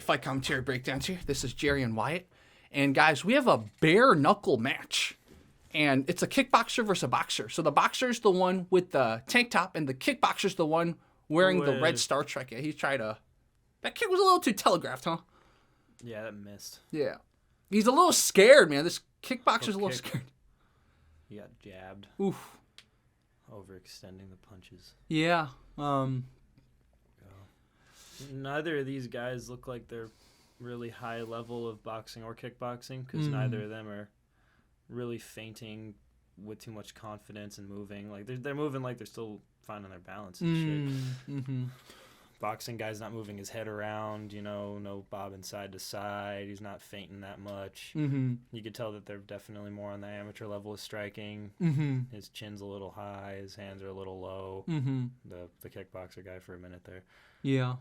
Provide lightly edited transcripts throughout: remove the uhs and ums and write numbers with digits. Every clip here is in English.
Fight Commentary Breakdowns here. This is Jerry and Wyatt. And guys, we have a bare-knuckle match. And it's a kickboxer versus a boxer. So the boxer's the one with the tank top, and the kickboxer's the one wearing the red Star Trek. Yeah, he's trying to... That kick was a little too telegraphed, huh? Yeah, that missed. Yeah. He's a little scared, man. This kickboxer's a little scared. He got jabbed. Oof. Overextending the punches. Yeah. Neither of these guys look like they're really high level of boxing or kickboxing because neither of them are really feinting with too much confidence and moving. Like they're moving like they're still finding their balance and shit. Mm-hmm. Boxing guy's not moving his head around, no bobbing side to side. He's not feinting that much. Mm-hmm. You could tell that they're definitely more on the amateur level of striking. Mm-hmm. His chin's a little high. His hands are a little low. Mm-hmm. The kickboxer guy for a minute there. Yeah.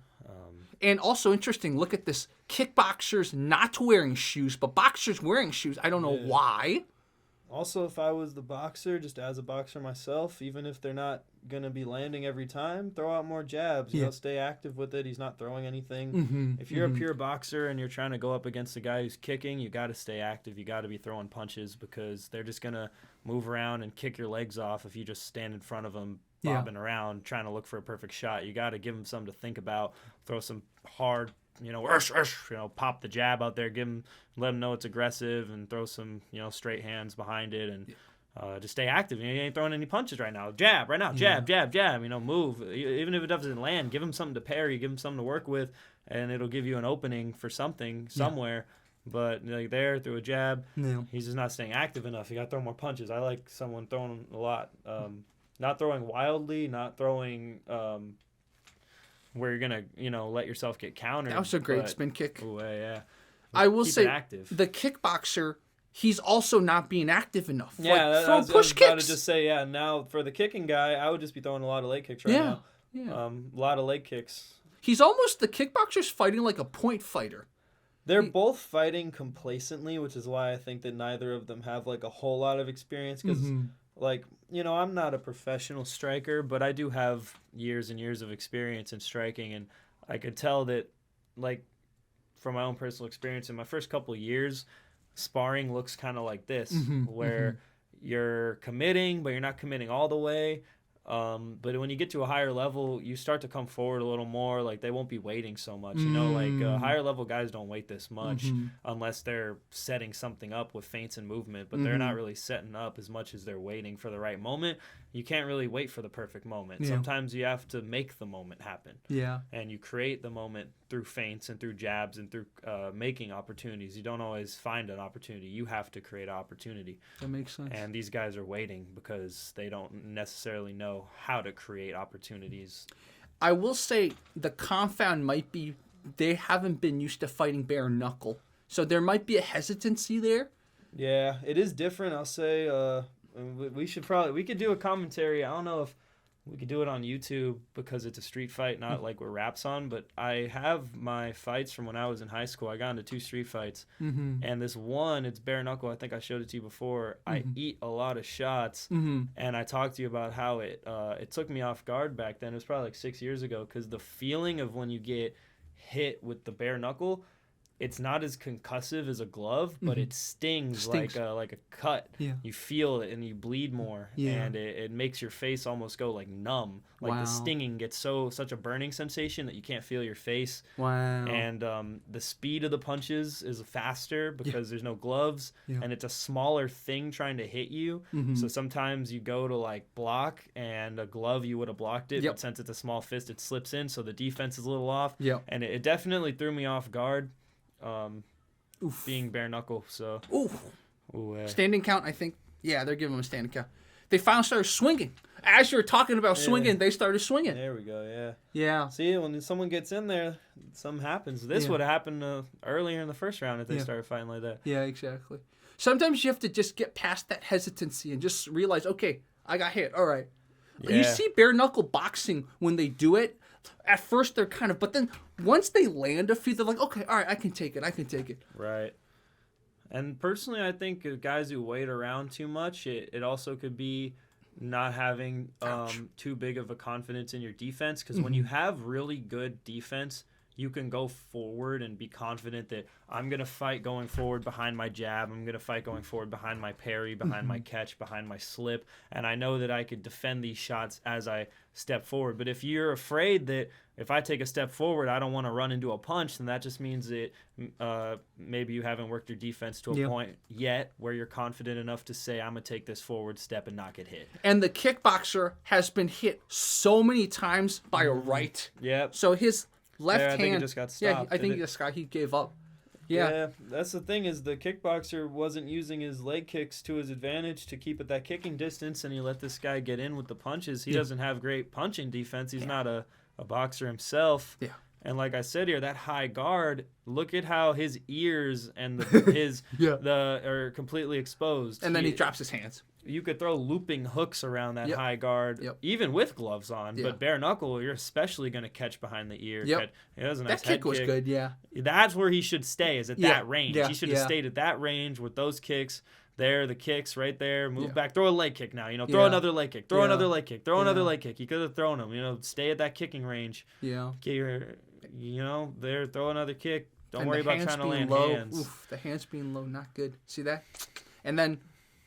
And also interesting, look at this. Kickboxers not wearing shoes, but boxers wearing shoes. I don't know why. Also, if I was the boxer, just as a boxer myself, even if they're not going to be landing every time, throw out more jabs. Stay active with it. He's not throwing anything. Mm-hmm. If you're a pure boxer and you're trying to go up against a guy who's kicking, you got to stay active. You got to be throwing punches because they're just going to move around and kick your legs off if you just stand in front of them bobbing around trying to look for a perfect shot. You got to give them something to think about. Throw some hard, pop the jab out there, let them know it's aggressive, and throw some, straight hands behind it, and just stay active. You ain't throwing any punches right now. Jab right now, jab, move. Even if it doesn't land, give them something to parry, give them something to work with, and it'll give you an opening for something somewhere. But there, through a jab, he's just not staying active enough. You got to throw more punches. I like someone throwing a lot. Not throwing wildly, not throwing where you're going to, let yourself get countered. That was a great spin kick. Ooh, yeah. I will say, active. The kickboxer, he's also not being active enough. Yeah, throw push kicks. I was about to just say, now for the kicking guy, I would just be throwing a lot of leg kicks now. Yeah. A lot of leg kicks. He's almost, the kickboxer's fighting like a point fighter. They're both fighting complacently, which is why I think that neither of them have a whole lot of experience because... I'm not a professional striker, but I do have years and years of experience in striking, and I could tell that, from my own personal experience, in my first couple of years, sparring looks kind of like this, where you're committing, but you're not committing all the way. But when you get to a higher level, you start to come forward a little more. They won't be waiting so much. Higher level guys don't wait this much unless they're setting something up with feints and movement. But they're not really setting up as much as they're waiting for the right moment. You can't really wait for the perfect moment. Yeah. Sometimes you have to make the moment happen. Yeah. And you create the moment through feints and through jabs and through making opportunities. You don't always find an opportunity. You have to create an opportunity. That makes sense. And these guys are waiting because they don't necessarily know how to create opportunities. I will say the confound might be they haven't been used to fighting bare knuckle. So there might be a hesitancy there. Yeah, it is different. I'll say we could do a commentary. I don't know if we could do it on YouTube because it's a street fight, not like with raps on, but I have my fights from when I was in high school. I got into 2 street fights, and this one, it's bare knuckle. I think I showed it to you before. I eat a lot of shots, and I talked to you about how it took me off guard back then. It was probably 6 years ago because the feeling of when you get hit with the bare knuckle, it's not as concussive as a glove, but it stings. like a cut. Yeah. You feel it and you bleed more, and it makes your face almost go numb. The stinging gets such a burning sensation that you can't feel your face. Wow. And the speed of the punches is faster because there's no gloves, and it's a smaller thing trying to hit you. So sometimes you go to block, and a glove you would have blocked it, but since it's a small fist, it slips in, so the defense is a little off. And it definitely threw me off guard. Being bare knuckle, so standing count, I think. Yeah, they're giving them a standing count. They finally started swinging. As you were talking about swinging, they started swinging. There we go. Yeah. See, when someone gets in there, something happens. This would have happened earlier in the first round if they started fighting like that. Yeah, exactly. Sometimes you have to just get past that hesitancy and just realize, okay, I got hit. All right. Yeah. You see bare knuckle boxing when they do it. At first, they're kind of, but then once they land a few, they're like, okay, all right, I can take it. Right. And personally, I think guys who wait around too much, it also could be not having too big of a confidence in your defense. Because when you have really good defense, you can go forward and be confident that I'm going to fight going forward behind my jab. I'm going to fight going forward behind my parry, behind my catch, behind my slip. And I know that I could defend these shots as I step forward. But if you're afraid that if I take a step forward, I don't want to run into a punch, then that just means that maybe you haven't worked your defense to a point yet where you're confident enough to say, I'm going to take this forward step and not get hit. And the kickboxer has been hit so many times by a right. Yep. So his left hand. I think it just got stopped. I think he gave up. Yeah. That's the thing is the kickboxer wasn't using his leg kicks to his advantage to keep at that kicking distance, and he let this guy get in with the punches. He doesn't have great punching defense. He's not a boxer himself. Yeah. And like I said here, that high guard, look at how his ears and are completely exposed. And then he drops his hands. You could throw looping hooks around that high guard, even with gloves on. But bare knuckle, you're especially going to catch behind the ear. Yep. He has a nice that kick was good, That's where he should stay, is at that range. Yeah. He should have stayed at that range with those kicks. There, the kicks right there. Move back. Throw a leg kick now. Throw another leg kick. Throw another leg kick. Throw another leg kick. You could have thrown them. Stay at that kicking range. Yeah. There, throw another kick. Don't worry about trying to land low. hands. Oof, the hands being low, not good. See that? And then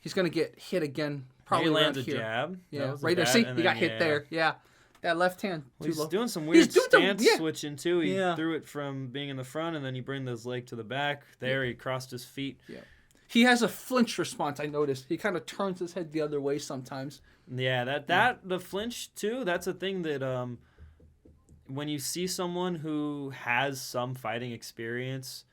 he's going to get hit again. Probably he lands around a here. jab. Yeah, right there. See, he got hit there. Yeah. That left hand too low. He's doing some weird stance switching too. He threw it from being in the front, and then he bring his leg to the back. There, he crossed his feet. Yeah. He has a flinch response, I noticed. He kind of turns his head the other way sometimes. Yeah, the flinch too, that's a thing that when you see someone who has some fighting experience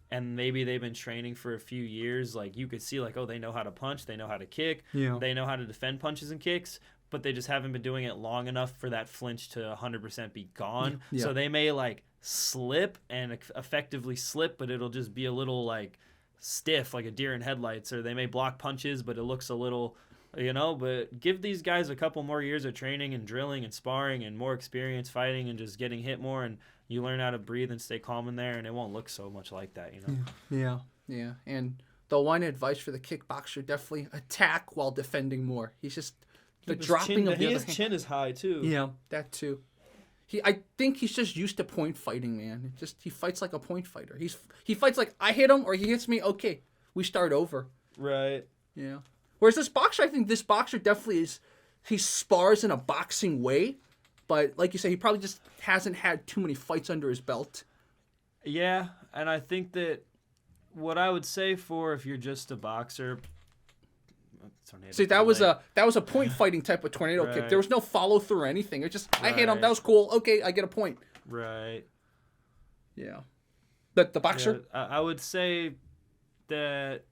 and maybe they've been training for a few years, like you could see like, oh, they know how to punch, they know how to kick, they know how to defend punches and kicks, but they just haven't been doing it long enough for that flinch to 100% be gone. Yeah. So they may like slip and effectively slip, but it'll just be a little like stiff, like a deer in headlights, or they may block punches, but it looks a little, but give these guys a couple more years of training and drilling and sparring and more experience fighting and just getting hit more, and you learn how to breathe and stay calm in there, and it won't look so much like that, Yeah. And the one advice for the kickboxer, definitely attack while defending more. He's just the dropping of the other hand. His chin is high too. Yeah, that too. I think he's just used to point fighting, man. He fights like a point fighter. He fights like I hit him or he hits me. Okay, we start over. Right. Yeah. Whereas this boxer, I think this boxer definitely is. He spars in a boxing way, but like you say, he probably just hasn't had too many fights under his belt. Yeah, and I think that what I would say for if you're just a boxer. See, that was a point fighting type of tornado kick. There was no follow through or anything. It just I hit him. That was cool. Okay, I get a point. Right. Yeah. But the boxer. Yeah, I would say that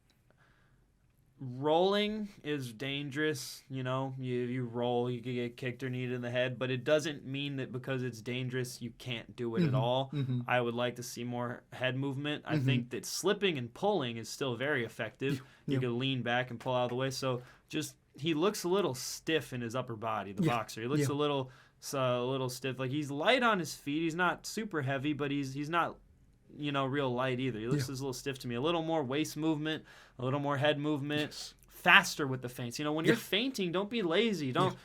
rolling is dangerous. You roll, you can get kicked or kneed in the head, but it doesn't mean that because it's dangerous you can't do it at all. Mm-hmm. I would like to see more head movement. I think that slipping and pulling is still very effective. You can lean back and pull out of the way. So he looks a little stiff in his upper body, the boxer. He looks a little stiff. Like he's light on his feet. He's not super heavy, but he's not real light either. He looks a little stiff to me. A little more waist movement, a little more head movement, faster with the feints. When you're feinting, don't be lazy. Don't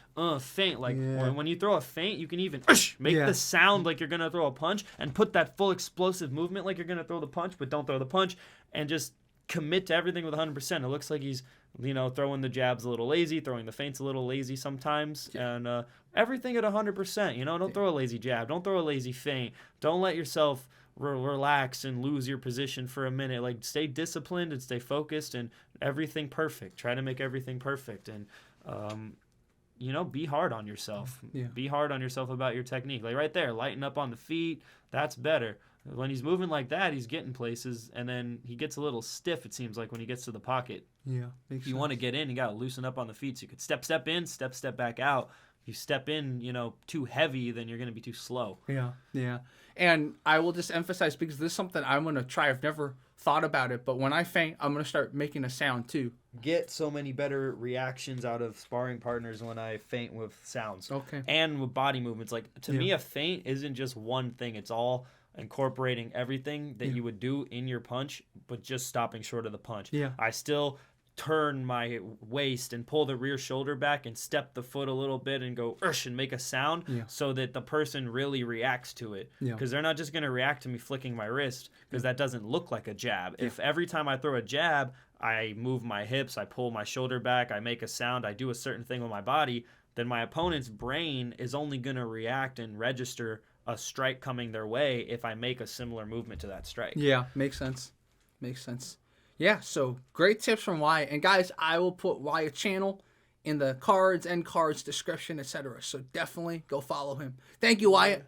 feint. Like when you throw a feint, you can even make the sound like you're going to throw a punch and put that full explosive movement like you're going to throw the punch, but don't throw the punch, and just commit to everything with 100%. It looks like he's throwing the jabs a little lazy, throwing the feints a little lazy sometimes, and everything at 100%. Don't throw a lazy jab. Don't throw a lazy feint. Don't let yourself relax and lose your position for a minute. Like, stay disciplined and stay focused and everything perfect. Try to make everything perfect, and be hard on yourself. Be hard on yourself about your technique. Like right there, lighten up on the feet. That's better. When he's moving like that, he's getting places, and then he gets a little stiff, it seems like, when he gets to the pocket. Yeah. If you want to get in, you got to loosen up on the feet. So you could step in, step back out. If you step in, too heavy, then you're going to be too slow. Yeah. And I will just emphasize, because this is something I'm going to try. I've never thought about it, but when I feint, I'm going to start making a sound too. Get so many better reactions out of sparring partners when I feint with sounds. Okay. And with body movements. Like, to me, a feint isn't just one thing. It's all incorporating everything that you would do in your punch, but just stopping short of the punch. Yeah. I still turn my waist and pull the rear shoulder back and step the foot a little bit and go and make a sound so that the person really reacts to it. Because they're not just going to react to me flicking my wrist, because that doesn't look like a jab. If every time I throw a jab, I move my hips, I pull my shoulder back, I make a sound, I do a certain thing with my body, then my opponent's brain is only going to react and register a strike coming their way if I make a similar movement to that strike. Yeah, makes sense. Makes sense. Yeah, so great tips from Wyatt. And guys, I will put Wyatt's channel in the cards, end cards, description, etc. So definitely go follow him. Thank you, Wyatt.